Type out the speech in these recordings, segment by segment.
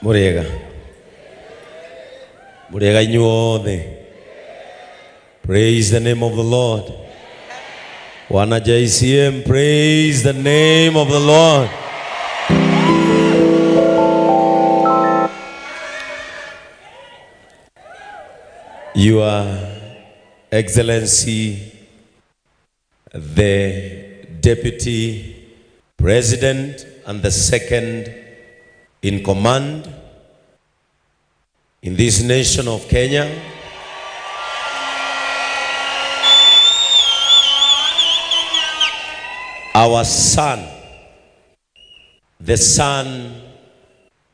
Muriega inyuothe. Praise the name of the Lord. Wana JCM, praise the name of the Lord. Your Excellency, the Deputy President and the second in command in this nation of Kenya, our son, the son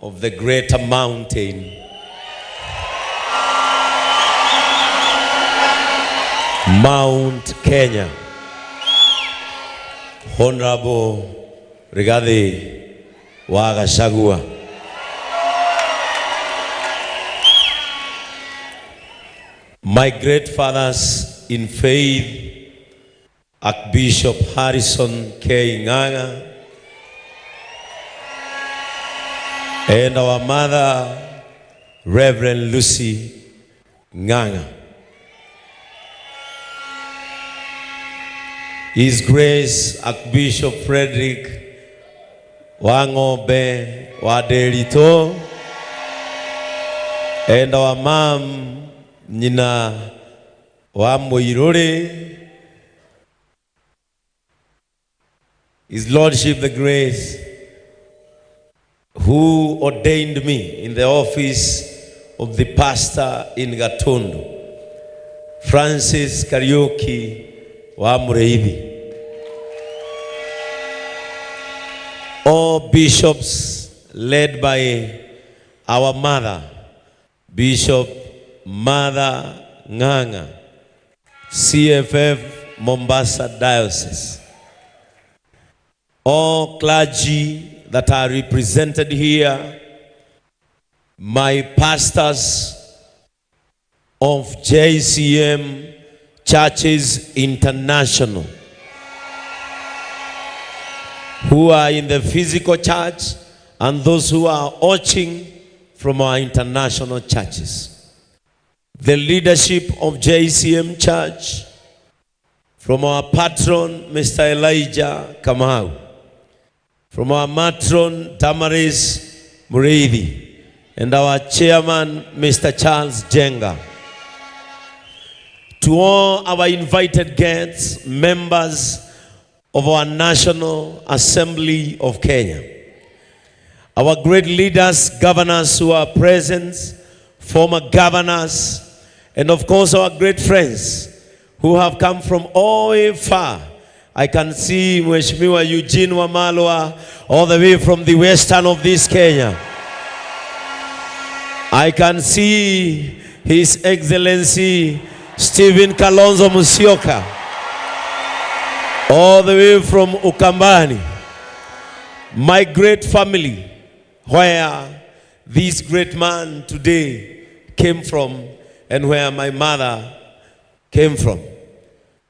of the greater mountain, Mount Kenya, Honorable Rigathi wa Gachagua. My great fathers in faith, Archbishop Harrison Kiengei, and our mother, Reverend Lucy Nganga. His Grace Archbishop Frederick Wangobe Wadelito, and our mom, Nina Wamoirore, His Lordship the Grace, who ordained me in the office of the pastor in Gatundu, Francis Kariuki Wamureithi. All bishops led by our mother, Bishop Mother Nganga, CFF Mombasa Diocese. All clergy that are represented here, my pastors of JCM Churches International, who are in the physical church, and those who are watching from our international churches. The leadership of JCM Church, from our patron, Mr. Elijah Kamau, from our matron, Damaris Mureithi, and our chairman, Mr. Charles Jenga. To all our invited guests, members of our National Assembly of Kenya, our great leaders, governors who are present, former governors, and of course our great friends who have come from all way far. I can see Mheshimiwa Eugene Wamalwa all the way from the western of this Kenya. I can see His Excellency Stephen Kalonzo Musyoka all the way from Ukambani. My great family, where this great man today came from, and where my mother came from,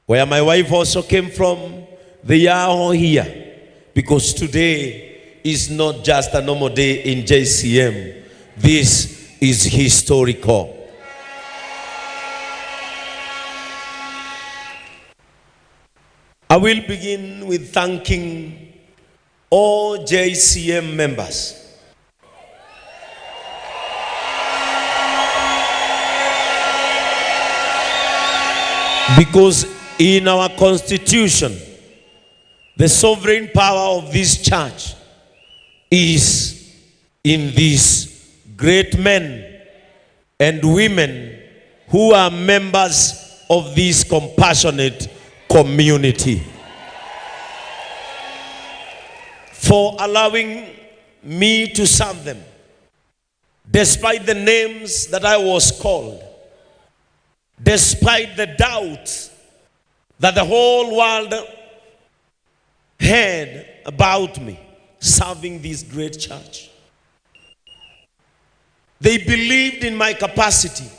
where my wife also came from. They are all here because today is not just a normal day in JCM. This is historical. I will begin with thanking all JCM members. Because in our constitution, the sovereign power of this church is in these great men and women who are members of this compassionate community. For allowing me to serve them, despite the names that I was called, despite the doubts that the whole world had about me serving this great church. They believed in my capacity.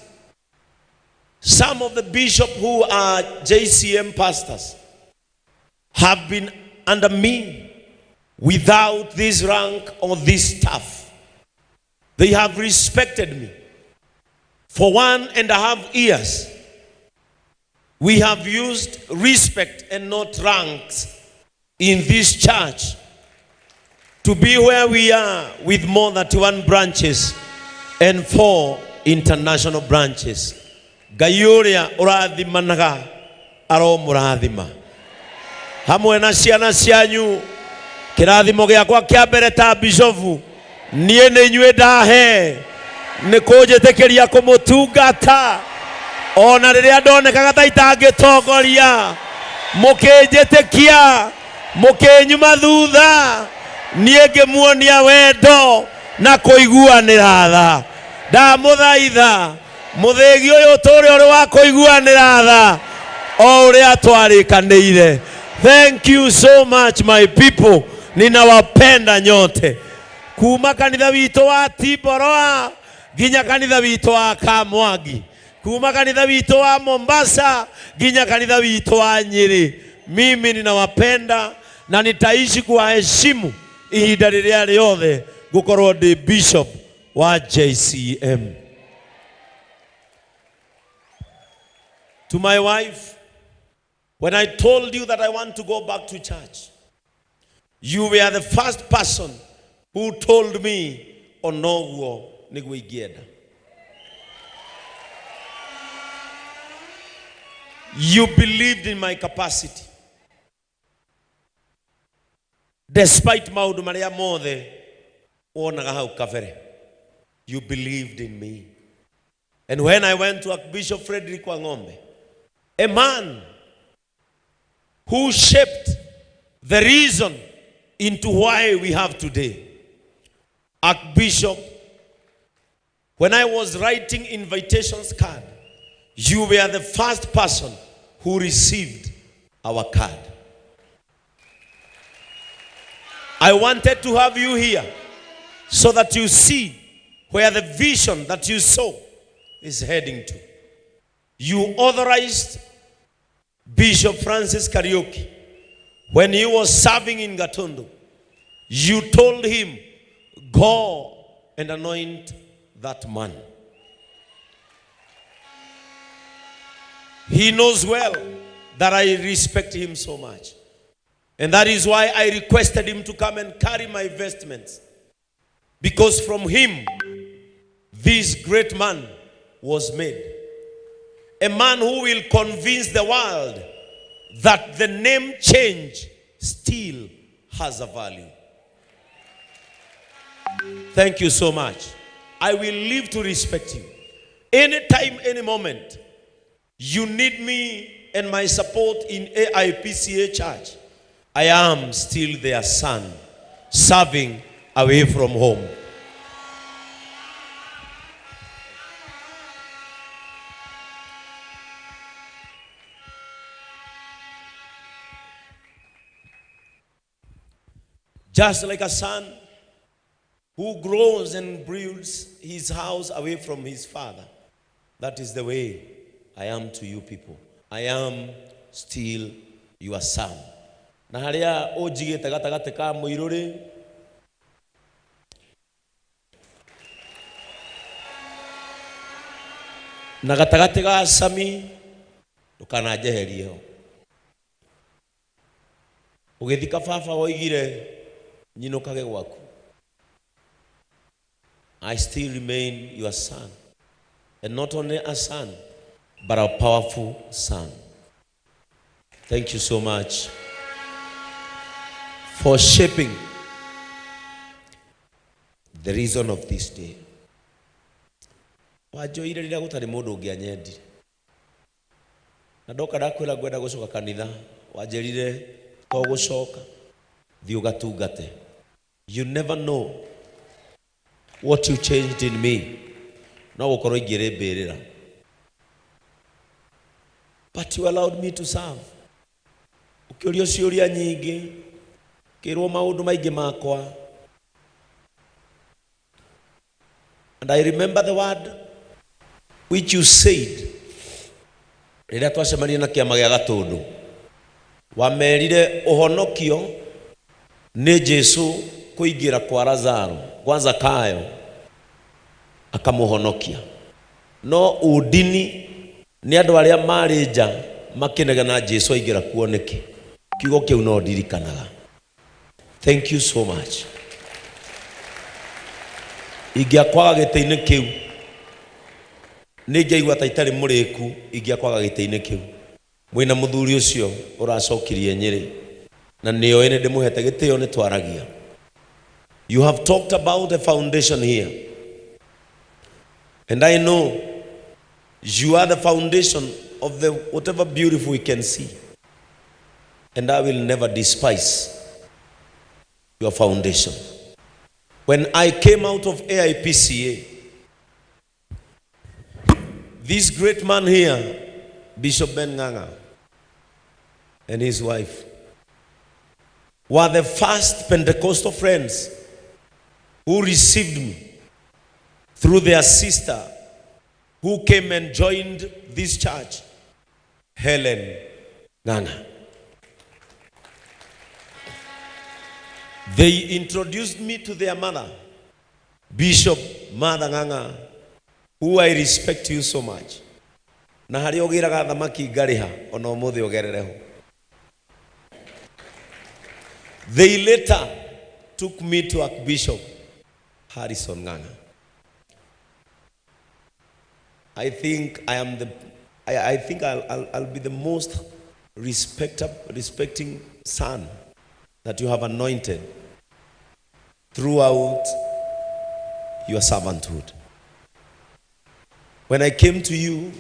Some of the bishops who are JCM pastors have been under me without this rank or this staff. They have respected me. For 1.5 years, we have used respect and not ranks in this church to be where we are with more than 31 branches and 4 international branches. Gayuria uradhimanaga aro murathima. Hamwe na ciana cianyu kirathimo giakwa kia mbere ta bishofu nie ni inyue ndahe ni kunjitikiria kumutungata ona riria ndonekaga ta itangitongoria mukinjitikia mukinyuma thutha nie ngimuonia wendo na kuiguanira tha ndamuthaitha muthigi uyu turi uri wa kuiguanira tha o uria twarikanire. Thank you so much my people, ninawapenda nyote kuma kanitha wito wa Tiboroa ginya kanitha wito wa Kamwangi, kuma kanitha wito wa Mombasa ginya kanitha wito wa Nyeri. Mimi ninawapenda na nitaishi kuwaheshimu ihinda riria riothe gukorwo ndi bishop wa JCM. To my wife, when I told you that I want to go back to church, you were the first person who told me onoguo niguigienda. You believed in my capacity. Despite maudu maria mothe wonaga hau kavere, you believed in me. And when I went to Archbishop Frederick Wangombe, a man who shaped the reason into why we have today, Archbishop, when I was writing invitations card, you were the first person who received our card. I wanted to have you here so that you see where the vision that you saw is heading to. You authorized Bishop Francis Kariuki when he was serving in Gatundu. You told him, go and anoint that man. He knows well that I respect him so much. And that is why I requested him to come and carry my vestments. Because from him, this great man was made. A man who will convince the world that the name change still has a value. Thank you so much. I will live to respect you. Anytime, any moment, you need me and my support in AIPCA Church, I am still their son, serving away from home. Just like a son who grows and builds his house away from his father, that is the way I am to you people. I am still your son. Na haria ojigite gatagate ka muiruri na gatagate ga Sami ndukanajeherie ho ugithika baba oigire nyinukage gwaku. I still remain your son, and not only a son but a powerful son. Thank you so much for shaping the reason of this day. Wajoire rira gutari mundu ungianyendire na ndoka ndakwira gwenda gucoka kanitha wanjerire to gucoka thi ugatungate. You never know what you changed in me. No gukorwo ingirembirira, but you allowed me to serve. Ukiurio ciuria nyingi, kirwo maundu maingi makwa, and I remember the word which you said rĩrĩa twacemania na kĩama gĩa Gatundu. Wamerire ũhonokio nĩ Jesu kũingĩra kwa Lazaro, kwa Zakayo, akamuhonokia. No udini ni andu aria mari nja makinegana Jesu aingira kuo niki kiugo kiu no ndirikanaga. Thank you so much. Ingiakwaga gite-ini kiu ningeigua ta itari muriku, ingiakwaga gite-ini kiu mwina muthuri ucio uracokirie Nyeri na niyo ene ndimuhete gitio ni twaragia. You have talked about the foundation here, and I know you are the foundation of the whatever beautiful we can see, and I will never despise your foundation. When I came out of AIPCA, this great man here, Bishop Ben Nganga, and his wife were the first Pentecostal friends who received me through their sister who came and joined this church, Helen Nganga. They introduced me to their mother, Bishop Mother Nganga, who I respect you so much. Na hari ogiraga thamaki ngariha ona umuthi ogerereho. They later took me to Archbishop Harrison Nganga. I think I'll be the most respecting son that you have anointed throughout your servanthood. When I came to you,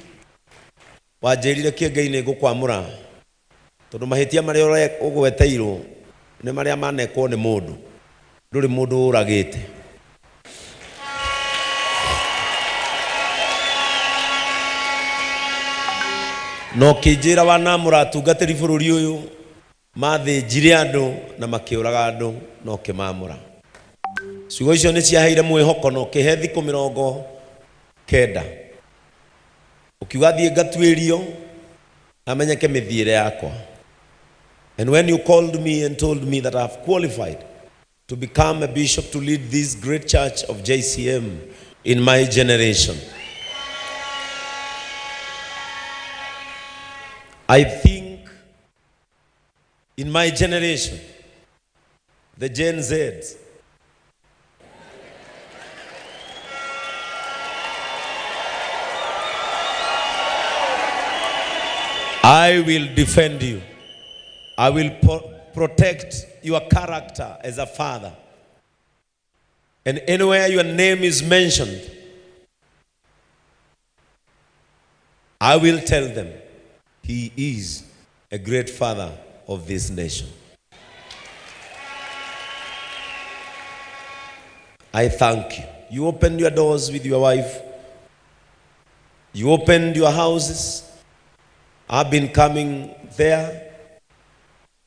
wajerire Kiengei ni gukwamura tondu mahitia maria ugweteirwo ni maria manekwo ni mundu nduri mundu uragite. No kijira wana muratungatiri bururi uyu mathinjire andu na makiuraga andu no kimamura. Ciugo icio ni ciaheire mwihoko no kihe thiku 90 ukiuga thie ngatwirio amenyeke mithiire yakwa. And when you called me and told me that I have qualified to become a bishop to lead this great church of JCM in my generation, I think in my generation, the Gen Zs, I will defend you. I will protect your character as a father. And anywhere your name is mentioned, I will tell them, he is a great father of this nation. I thank you. You opened your doors with your wife. You opened your houses. I've been coming there,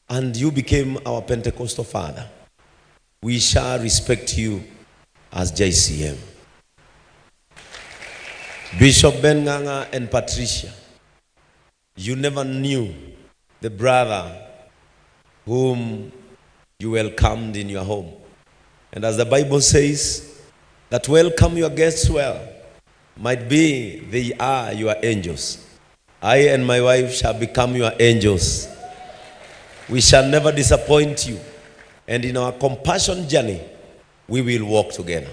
and you became our Pentecostal father. We shall respect you as JCM. Bishop Ben Nganga and Patricia, you never knew the brother whom you welcomed in your home. And as the Bible says, that welcome your guests well, might be they are your angels. I and my wife shall become your angels. We shall never disappoint you. And in our compassion journey, we will walk together.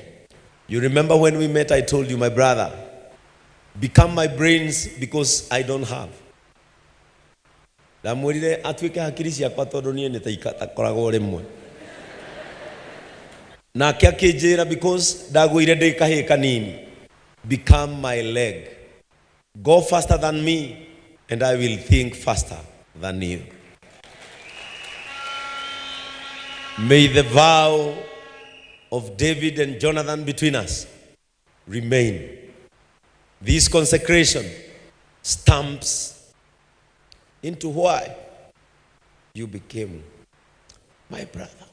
You remember when we met, I told you, my brother, become my brains because I don't have. Ndamwirire atwike hakiri ciakwa tondu nie nitakoragwo rimwe. Nake akinjira because ndagwire ndi kahii kanini. Become my leg. Go faster than me, and I will think faster than you. May the vow of David and Jonathan between us remain. This consecration stamps into why you became my brother.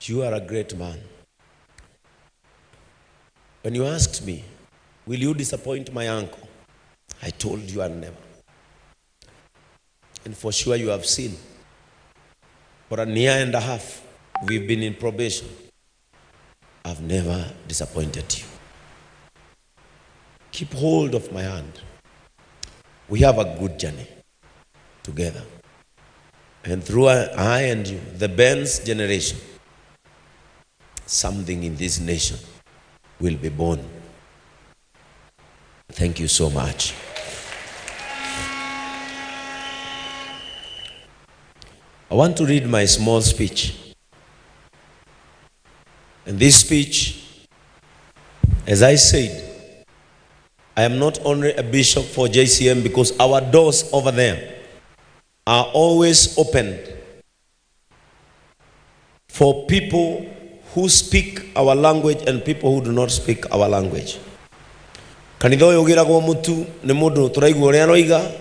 You are a great man. When you asked me, will you disappoint my uncle? I told you I'll never. And for sure you have seen, for a year and a half, We've been in probation. I've never disappointed you. Keep hold of my hand. We have a good journey together. And through I and you, the Ben's generation, something in this nation will be born. Thank you so much. I want to read my small speech. And this speech, as I said, I am not only a bishop for JCM because our doors over there are always open for people who speak our language and people who do not speak our language. Kanitha uyu ugiragwo Mutu ni mundu turaigua uria aroiga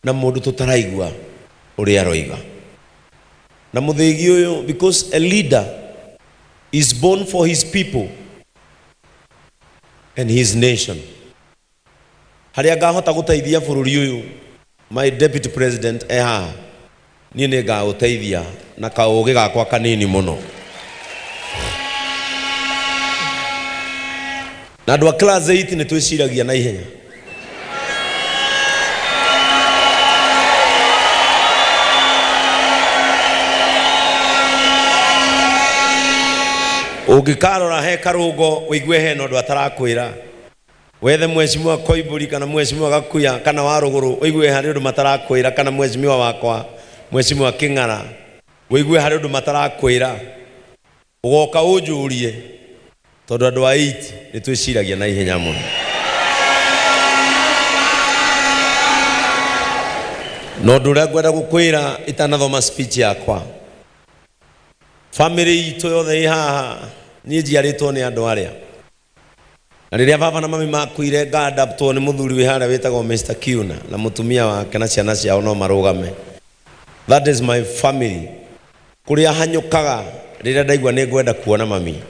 na mundu tutaraigua uria aroiga. Na Muthee uyu, because a leader is born for his people and his nation. Haria ngahota guteithia bururi uyu, my deputy president eha ni nga uteithia na kauge gakwa kanini muno. Na andu a class 8 ni twiciragia na ihenya. Ugikarora he karungo wigue he nondu atarakwira wethe mweshimiwa Koiburi kana mweshimiwa Gakuya kana Waruguru wigue hari undu matarakwira kana mweshimiwa wakwa mweshimiwa King'ara wigue hari undu matarakwira ugoka unjurie tondu andu a 8 ni twiciragia na ihenya muno. No ndu uria ngwenda gukwira itanathoma speech yakwa, family itu yothe ihaha ni njiaritwo ni andu aria na riria baba na mami makuire ngadaptwo ni muthuri wi haria witagwo Mr. Kiuna na mutumia wake na ciana ciao no marugame. That is my family. Kuria hanyukaga riria ndaigua ni ngwenda kuona mami,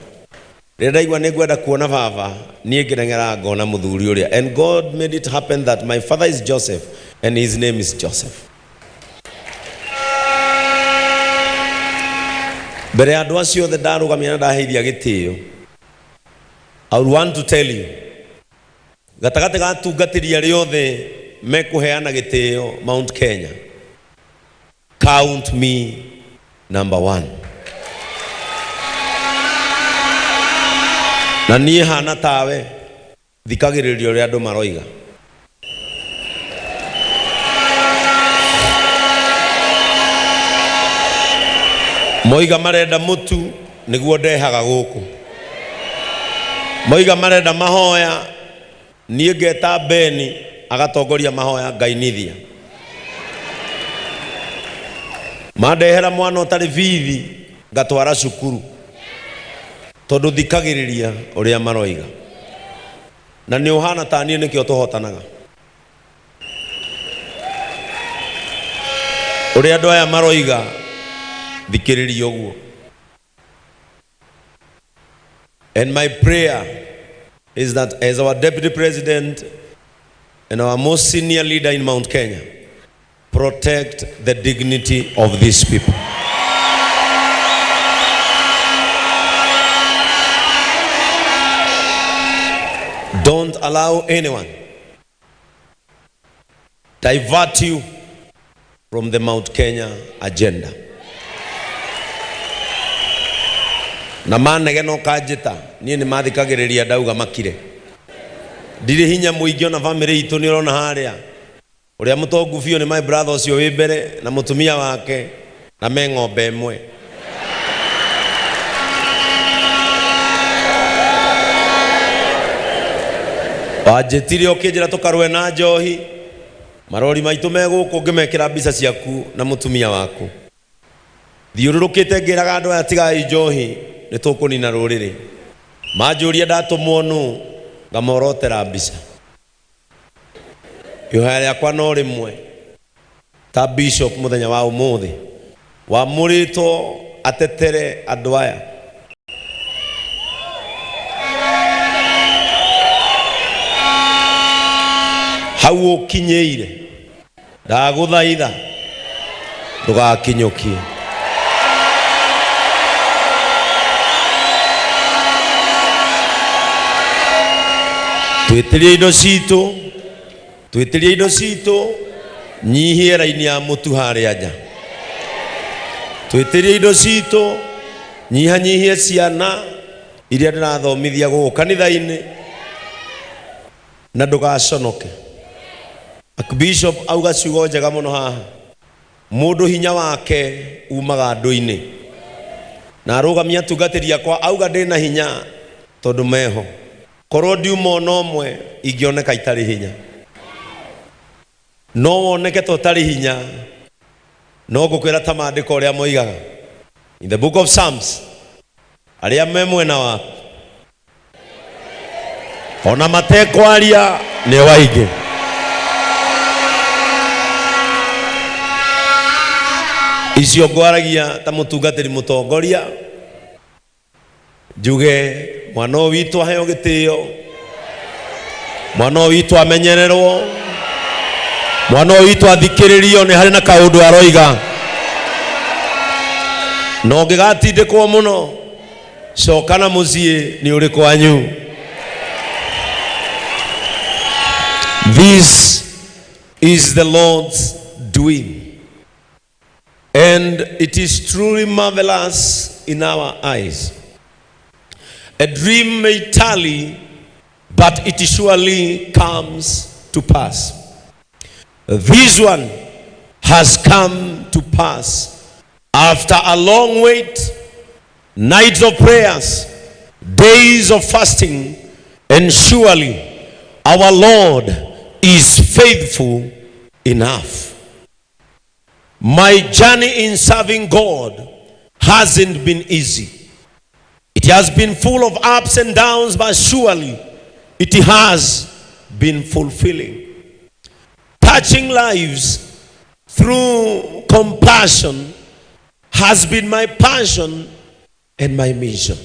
riria ndaigua ni ngwenda kuona baba, nie ngirengera ngona muthuri uria. And God made it happen that my father is Joseph and his name is Joseph. Bere andu acio the ndarugamia na ndaheithia gitio. I would want to tell you, gatagate ga tungatiria riothe mekuheana gitio Mount Kenya, count me number 1. Na nie hana tawe thikagiririo ria andu maroiga. Moiga marenda mutu niguo ndehaga guku. Moiga marenda mahoya nie ngeta Beni agatongoria mahoya ngainithia. Mandehera mwana utari bithi ngatwara cukuru tondu thikagiriria uria maroiga. Na ni uhana ta nie nikio tuhotanaga. Uria andu aya maroiga thikiriria uguo. And my prayer is that as our deputy president and our most senior leader in Mount Kenya, protect the dignity of these people. Don't allow anyone divert you from the Mount Kenya agenda. Na manege no kanjita nie ni mathikagiriria ndauga makire ndiri hinya muingio na family itu ni rona haria uria mutongu bio ni my brother ucio wi mbere na mutumia wake na me ng'ombe imwe. Wajitire ukijira tukarwe na njohi marori maitu me guku ngimekira mbica ciaku na mutumia waku thiururukite ngiraga andu aya tigai njohi ni tukunina ruriri manjuria ndatumwo nu ngamorotera mbica ihoya riakwa no rimwe ta bishop muthenya wa umuthi wamurito atetere andu aya hau ukinyeire ndaguthaitha ndugakinyukie twitirie indo citu nyihie raini ya mutu haria nja, twitirie indo citu nyihanyihie ciana iria ndirathomithia guku kanitha-ini na ndugaconoke. Bishop auga ciugo njega muno haha, mundu hinya wake umaga ndu-ini, na arugamia tungatiri akwa auga ndina hinya tondu meho, korwo ndiuma no mwe ingioneka itari hinya, no woneke totari hinya no ngukwira ta maandiko uria moigaga in the book of Psalms, aria me mwena waku ona matekwaria ni waingi. Icio ngwaragia ta mutungatiri mutongoria, njuge mwana witu aheo gitio, mwana witu amenyererwo, mwana witu athikiririo ni hari na kaundu aroiga, no ngigatindikwo muno cokana mucie ni uri kwanyu. This is the Lord's doing, and it is truly marvelous in our eyes. A dream may tarry, but it surely comes to pass. This one has come to pass after a long wait, nights of prayers, days of fasting, and surely our Lord is faithful enough. My journey in serving God hasn't been easy. It has been full of ups and downs, but surely it has been fulfilling. Touching lives through compassion has been my passion and my mission.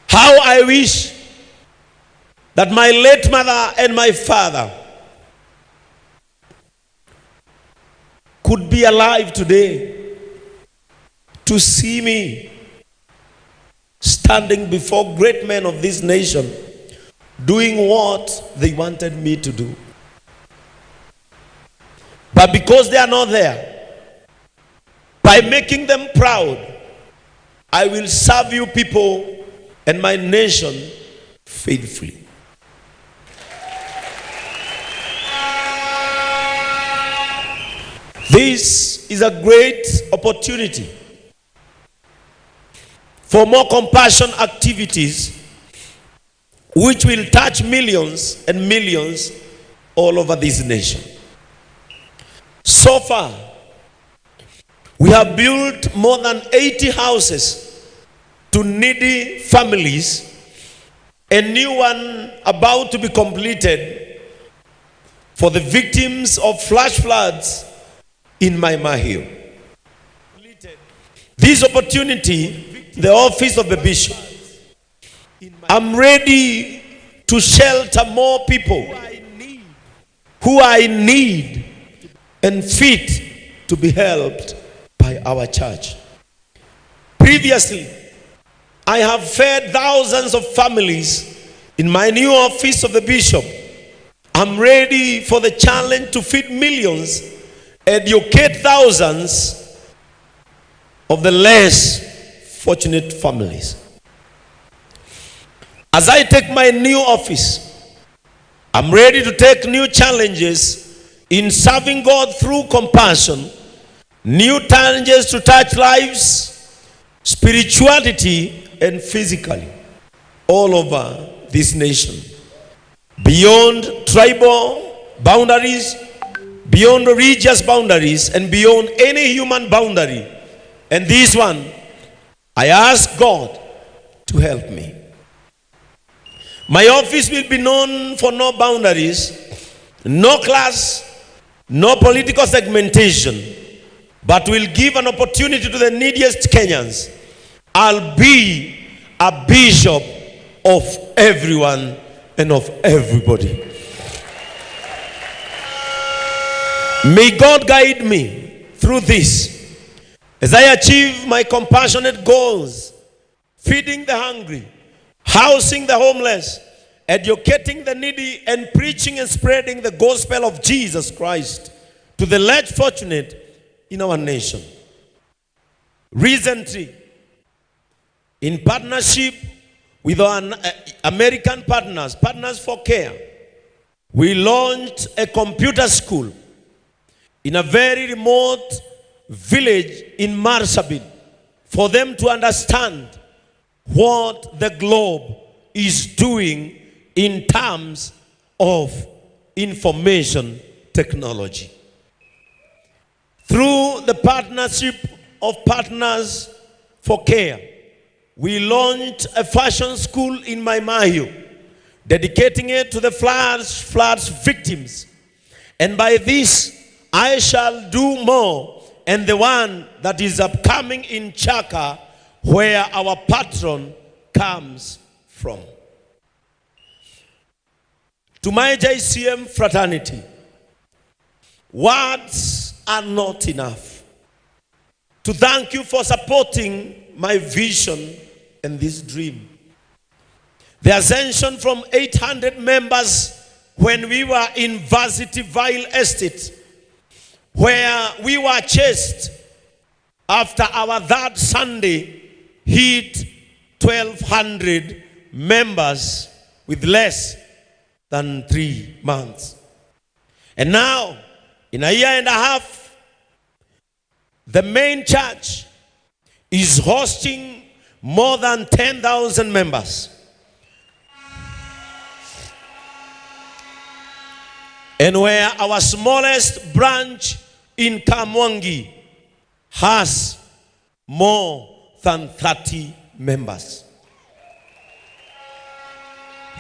How I wish that my late mother and my father could be alive today to see me standing before great men of this nation doing what they wanted me to do. But because they are not there, by making them proud, I will serve you people and my nation faithfully. This is a great opportunity for more compassion activities which will touch millions and millions all over this nation. So far, we have built more than 80 houses to needy families, a new one about to be completed for the victims of flash floods in my Mahio. This opportunity, the office of the bishop, I'm ready to shelter more people who are in need and fit to be helped by our church. Previously, I have fed thousands of families in my new office of the bishop. I'm ready for the challenge to feed millions, educate thousands of the less fortunate families. As I take my new office, I'm ready to take new challenges in serving God through compassion, new challenges to touch lives, spirituality, and physically all over this nation, beyond tribal boundaries, beyond religious boundaries, and beyond any human boundary. And this one, I ask God to help me. My office will be known for no boundaries, no class, no political segmentation, but will give an opportunity to the neediest Kenyans. I'll be a bishop of everyone and of everybody. May God guide me through this as I achieve my compassionate goals, feeding the hungry, housing the homeless, educating the needy, and preaching and spreading the gospel of Jesus Christ to the less fortunate in our nation. Recently, in partnership with our American partners, Partners for Care, we launched a computer school in a very remote village in Marsabit for them to understand what the globe is doing in terms of information technology. Through the partnership of Partners for Care, we launched a fashion school in Maimahiu, dedicating it to the floods victims. And by this, I shall do more, and the one that is upcoming in Chaka, where our patron comes from. To my JCM fraternity, words are not enough to thank you for supporting my vision and this dream. The ascension from 800 members when we were in Varsity Vile Estate, where we were chased after our third Sunday, hit 1,200 members with less than 3 months. And now, in a year and a half, the main church is hosting more than 10,000 members. And where our smallest branch in Kamwangi has more than 30 members.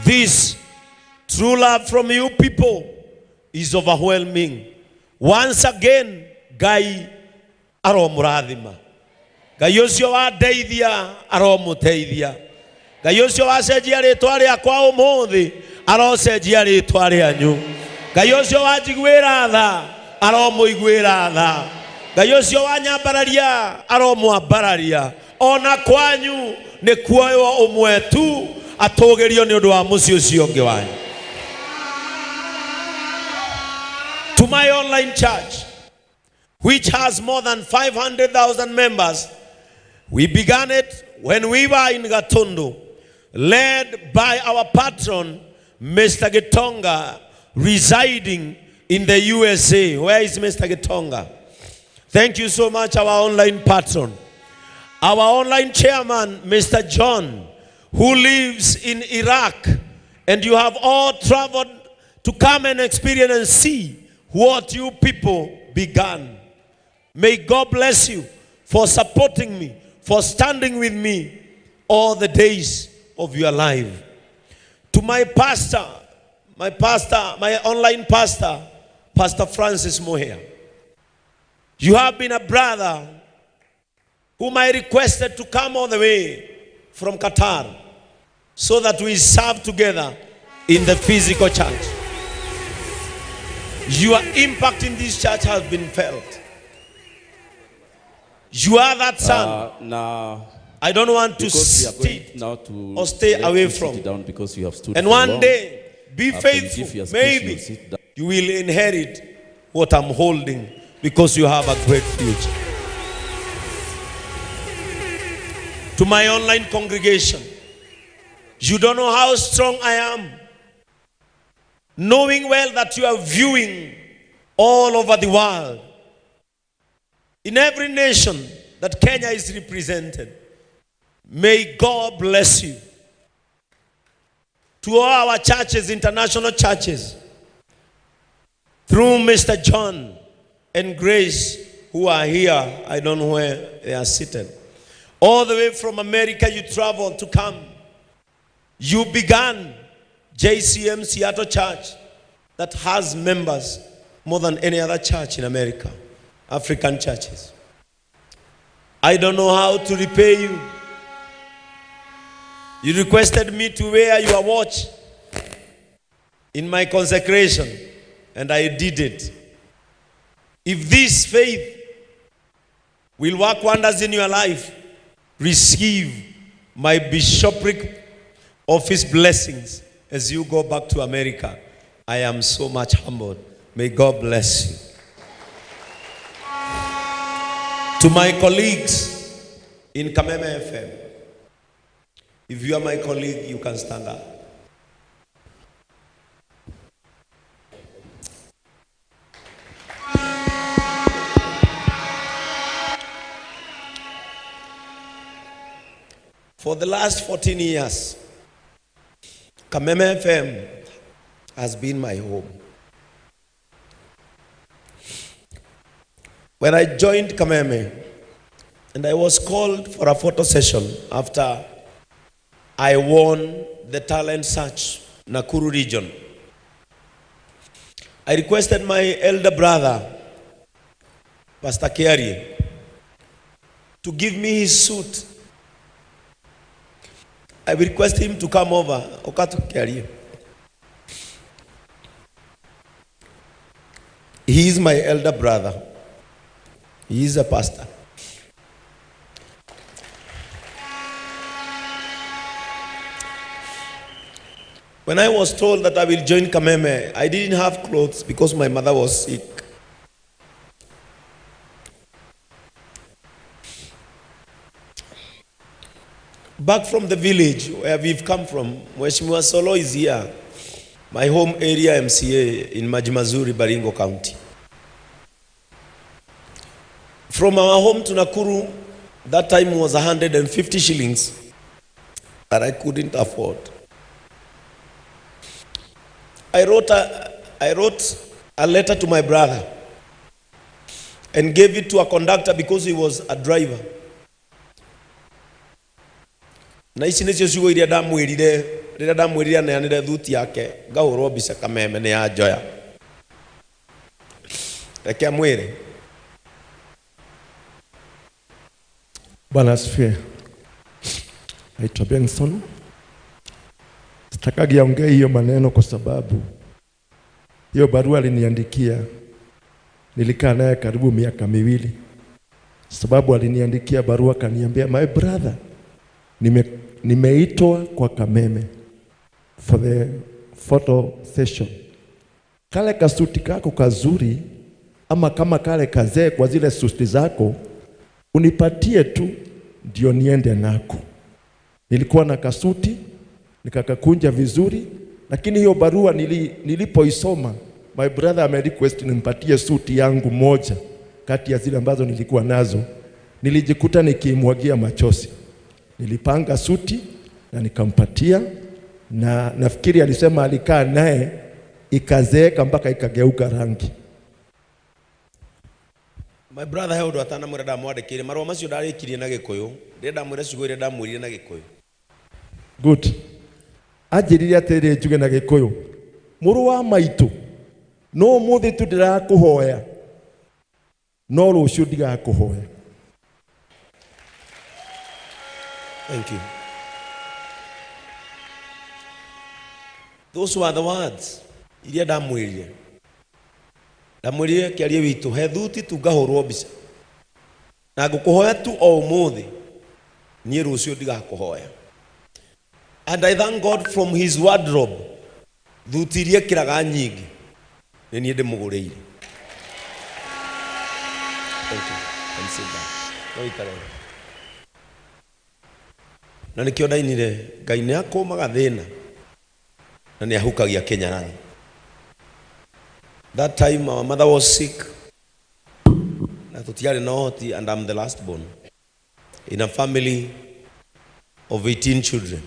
This true love from you people is overwhelming. Once again, Gai aromurathima. Gai ucio wa deithia aromuteithia. Gai ucio wa cenjia ritwa riakwa umuthi arocenjia ritwa rianyu. Ngai ucio wanjiguĩra tha aromuiguĩra tha. Ngai ucio wanyambararia aromwambararia. Ona kwanyu nĩ kuoywo ũmwe tu atũgĩrio nĩ ũndũ wa mũciĩ ũcio ũngĩ wanyu. To my online church, which has more than 500,000 members, we began it when we were in Gatundu, led by our patron, Mr. Gitonga, residing in the USA. Where is Mr. Gitonga? Thank you so much, our online patron. Our online chairman, Mr. John, who lives in Iraq, and you have all traveled to come and experience and see what you people began. May God bless you for supporting me, for standing with me all the days of your life. To my pastor, my online pastor, Pastor Francis Moher. You have been a brother whom I requested to come all the way from Qatar so that we serve together in the physical church. Your impact in this church has been felt. You are that son. I don't want to sit or stay away from. Because you have stood and one day, be faithful. Maybe you will inherit what I'm holding because you have a great future. To my online congregation, you don't know how strong I am, knowing well that you are viewing all over the world. In every nation that Kenya is represented, may God bless you. To all our churches, international churches, through Mr. John and Grace, who are here, I don't know where they are seated. All the way from America, you traveled to come. You began JCM Seattle Church that has members more than any other church in America, African churches. I don't know how to repay you. You requested me to wear your watch in my consecration, and I did it. If this faith will work wonders in your life, receive my bishopric office blessings as you go back to America. I am so much humbled. May God bless you. To my colleagues in Kameme FM, if you are my colleague, you can stand up. For the last 14 years, Kameme FM has been my home. When I joined Kameme, and I was called for a photo session after I won the talent search Nakuru region, I requested my elder brother, Pastor Kiengei, to give me his suit. I request him to come over. He is my elder brother. He is a pastor. When I was told that I will join Kameme, I didn't have clothes because my mother was sick. Back from the village where we've come from, Mheshimiwa Solo is here, my home area MCA in Majimazuri, Baringo County. From our home to Nakuru, that time was 150 shillings that I couldn't afford. I wrote a letter to my brother and gave it to a conductor because he was a driver. Na ici nicio ciugo iria ndamwirire rira ndamwirire neanire thuti yake ngahurwo mbica Kameme ni ya njoya. Reke mwire. Bwana asifiwe. Naitwa Benson. Sitaki ongea hiyo maneno kwa sababu hiyo barua aliniandikia, nilikaa naye karibu miaka miwili. Sababu aliniandikia barua kaniambia, my brother, nimeitwa kwa Kameme for the photo session. Kale kasuti kako kazuri ama kama kale kazee kwa zile suti zako unipatie tu ndio niende nako. Nilikuwa na kasuti nikakakunja vizuri, lakini hiyo barua nilipoisoma, my brother ame request nimpatie suti yangu moja kati ya zile ambazo nilikuwa nazo. Nilijikuta nikimwagia machozi. Nilipanga suti na nikampatia, na nafikiri alisema alikaa naye ikazeeka mpaka ikageuka rangi. My brother held watana murada mwandikire marwa macio ndarikirie na Gikuyu, ndenda mwire ciugo ire ndamwirire na Gikuyu. Good. Ajirire atere njuge na Gikuyu, muru wa maitu no muthi tu ndirakuhoya no rucio ndigakuhoya. Thank you. Those were the words iria ndamwirire. Ndamwirire kiarie witu he thuti tu ngahurwo mbica na ngukuhoya tu o umuthi nie rucio ndigakuhoya. And I thank God from his wardrobe thuti iria kiraga nyingi ni nie ndimuguriire. Thank you. And sit down. No ikare. Na nikio ndainire Ngai ni akumaga thina na ni ahukagia Kenyarani. That time our mother was sick. Na tutiare na hoti, and I'm the last born in a family of 18 children.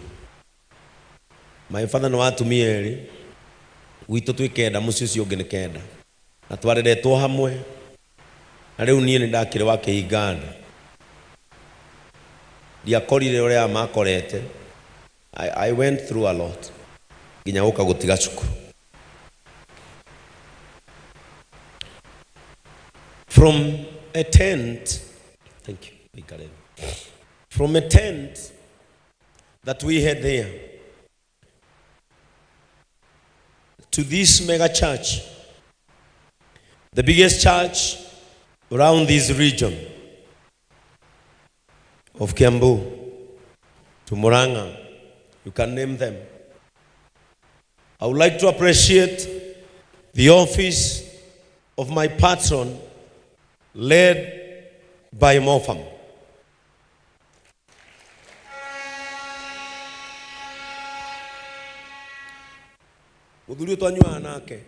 My father no atumia eri wito twikenda muci ucio ungi ni kenda na twareretwo hamwe na riu nie ni ndakire wa Kiengei. Ndiakorire uria makorete. I went through a lot nginya guka gutiga cukuru. From a tent, thank you, from a tent that we had there to this mega church, the biggest church around this region of Kiambu, to Murang'a, you can name them. I would like to appreciate the office of my patron, led by Mofam. Muthuri twanyuaga nake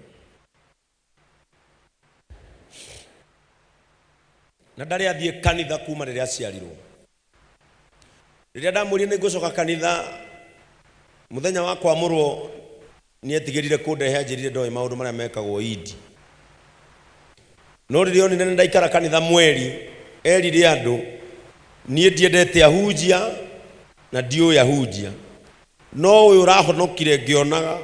na ndari athie kanitha kuma riria aciarirwo. Riria ndamwirire nigucoka kanitha muthenya wa kwamurwo ni etigirire kundehe anjirire ndoe maundu maria mekagwo idi. No riria onire ndaikara kanitha mweri erire andu nie ndiendete ahunjia na ndiu ahunjia. No uyu urahonokire ngionaga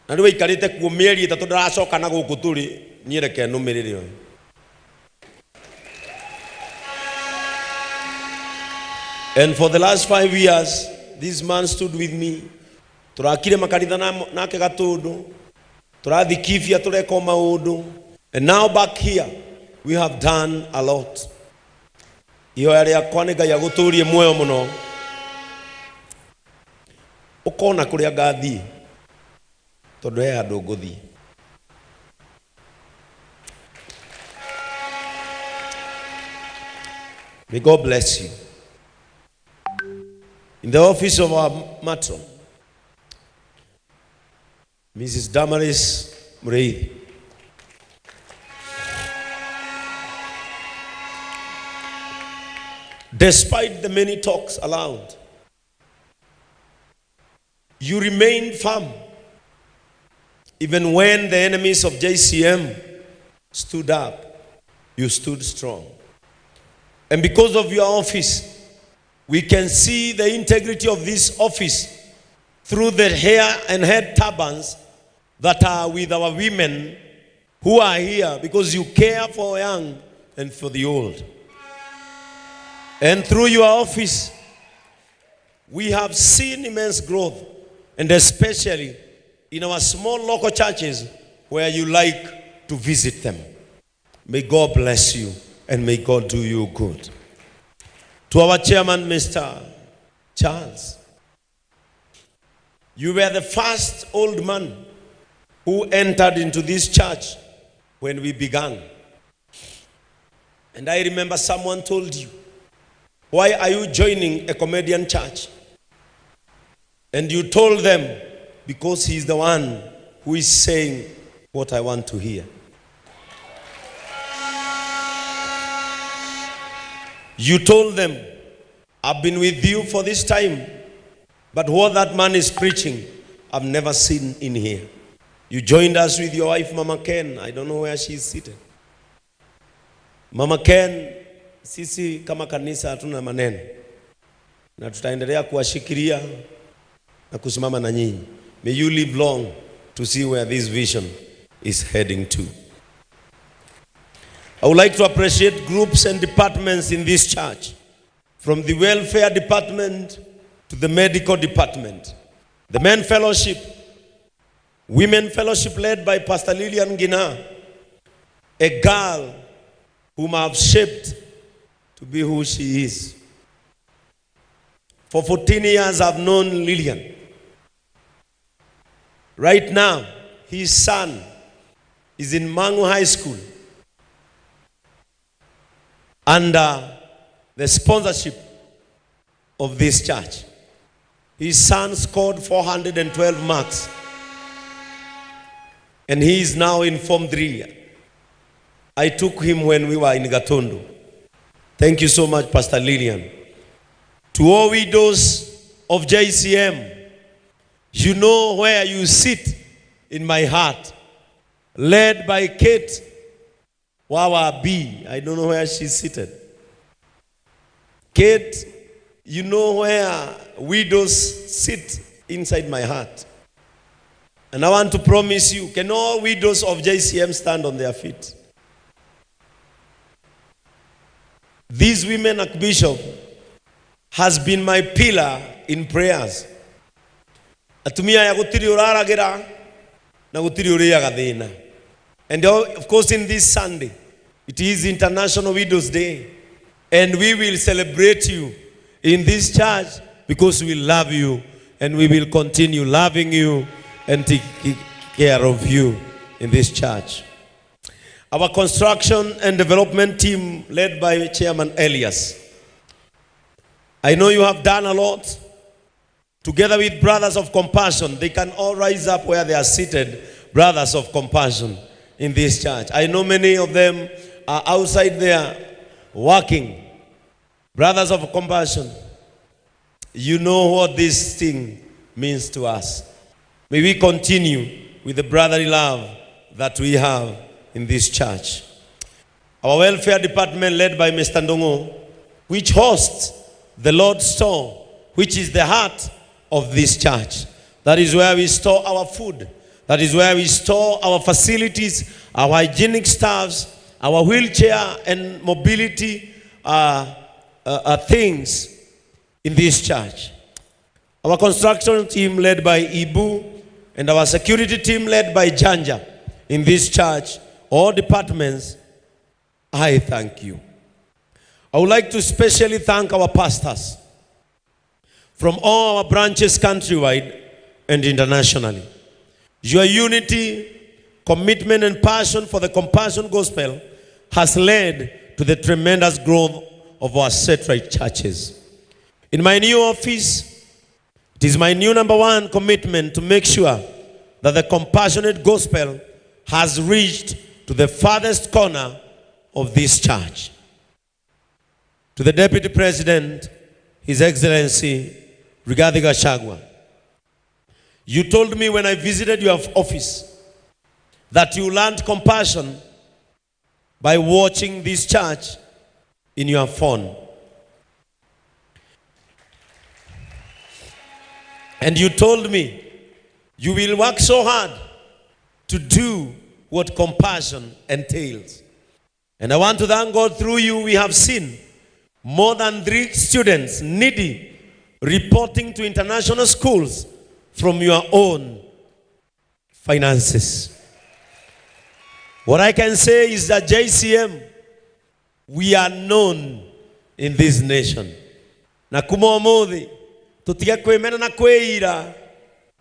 na riu ikarite kuo mieri 3 ndaracoka na guku turi nie reke numirire uyu. And for the last 5 years, this man stood with me. Turakire makanitha nake gatundu, turathikifia tureka maundu, and now back here we have done a lot. Iyo yari akwa ni Ngai aguturie muoyo muno. Ukona kuria ngathi tondu he andu nguthi. May God bless you. In the office of our matron, Mrs. Damaris Muthee, despite the many talks aloud, you remained firm even when the enemies of JCM stood up. You stood strong, and because of your office, we can see the integrity of this office through the hair and head turbans that are with our women who are here, because you care for young and for the old. And through your office, we have seen immense growth, and especially in our small local churches where you like to visit them. May God bless you and may God do you good. To our chairman, Mr. Charles, you were the first old man who entered into this church when we began. And I remember someone told you, why are you joining a comedian church? And you told them, because he's the one who is saying what I want to hear. You told them, I've been with you for this time, but what that man is preaching, I've never seen in here. You joined us with your wife, Mama Ken. I don't know where she's seated. Mama Ken, sisi kama kanisa hatuna maneno, na tutaendelea kuwashikilia na kusimama na nyinyi. May you live long to see where this vision is heading to. I would like to appreciate groups and departments in this church, from the welfare department to the medical department, the men fellowship, women fellowship led by Pastor Lillian Gina, a girl whom I have shaped to be who she is. For 14 years I've known Lillian. Right now, his son is in Mangu High School under the sponsorship of this church. His son scored 412 marks, and he is now in Form 3. I took him when we were in Gatundu. Thank you so much, Pastor Lillian. To all widows of JCM, you know where you sit in my heart. Led by Kate Wawa B. I don't know where she's seated. Kate, you know where widows sit inside my heart. And I want to promise you, can all widows of JCM stand on their feet? This women archbishop has been my pillar in prayers. Atumia ya gutiri uraragira na gutiri uriaga thina. And of course in this Sunday, it is International Widows Day. And we will celebrate you in this church because we love you and we will continue loving you and take care of you in this church. Our construction and development team led by Chairman Elias. I know you have done a lot. Together with Brothers of Compassion, they can all rise up where they are seated, Brothers of Compassion in this church. I know many of them are outside there working. Brothers of Compassion, you know what this thing means to us. May we continue with the brotherly love that we have in this church. Our welfare department led by Mr. Ndongo, which hosts the Lord's store, which is the heart of this church. That is where we store our food. That is where we store our facilities, our hygienic staffs, our wheelchair and mobility things in this church. Our construction team led by Ibu and our security team led by Janja in this church, all departments, I thank you. I would like to especially thank our pastors from all our branches countrywide and internationally. Your unity, commitment, and passion for the compassion gospel has led to the tremendous growth of our satellite churches. In my new office, it is my new number one commitment to make sure that the compassionate gospel has reached to the farthest corner of this church. To the Deputy President, His Excellency Rigathi Gachagua, you told me when I visited your office that you learned compassion by watching this church in your phone. And you told me you will work so hard to do what compassion entails. And I want to thank God, through you we have seen more than 3 students needy reporting to international schools from your own finances. What I can say is that JCM, we are known in this nation. Na kuma Muthee, tutiga kwemena na kweira,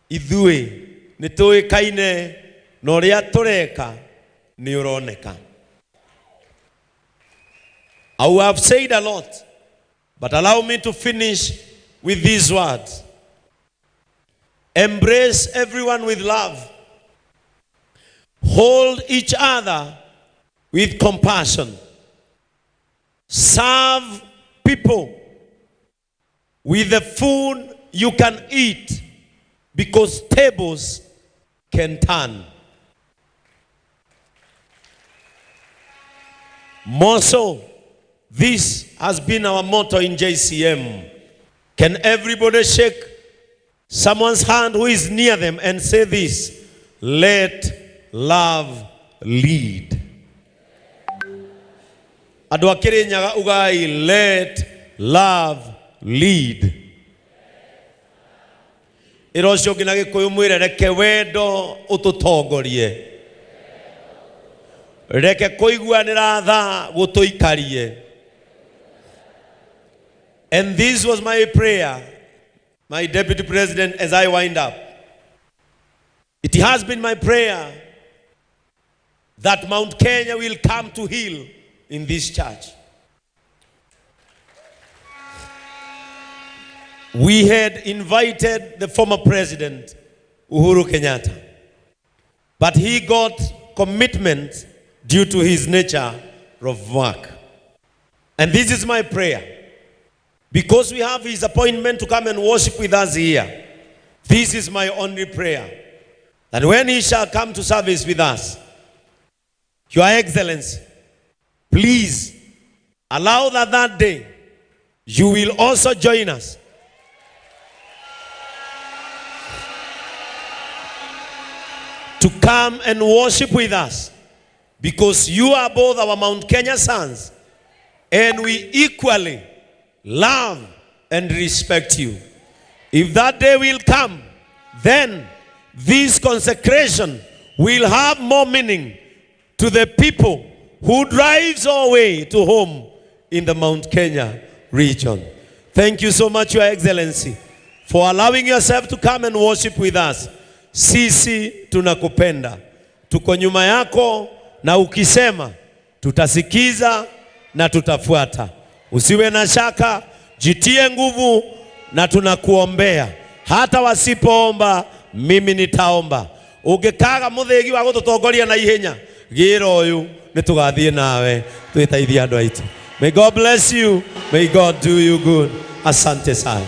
ithui nituikaine na uria tureka ni uroneka. I will have said a lot, but allow me to finish with these words. Embrace everyone with love. Hold each other with compassion. Serve people with the food you can eat, because tables can turn. More so, this has been our motto in JCM. Can everybody shake someone's hand who is near them and say this: let love lead. Adwakiri nyaga ugai, let love lead. Irosho ginage kuyumwire reke wendo ututongorie. Reke kuiguanira tha gutuikarie. And this was my prayer, my Deputy President, as I wind up. It has been my prayer that Mount Kenya will come to heal in this church. We had invited the former president, Uhuru Kenyatta, but he got commitment due to his nature of work. And this is my prayer. Because we have his appointment to come and worship with us here, this is my only prayer, that when he shall come to service with us, Your Excellency, please allow that day you will also join us to come and worship with us, because you are both our Mount Kenya sons and we equally love and respect you. If that day will come, then this consecration will have more meaning to the people who drives our way to home in the Mount Kenya region. Thank you so much, Your Excellency, for allowing yourself to come and worship with us. sisi tunakupenda, tuko nyuma yako, na ukisema tutasikiza na tutafuata. Usiwe na shaka, jitie nguvu, na tunakuombea. Hata wasipoomba, mimi nitaomba. Ungekaga muthegi wa gututongoria na ihenya, gira uyu nitugathie nawe twitaithia andu aitu. May God bless you. May God do you good. Asante sana.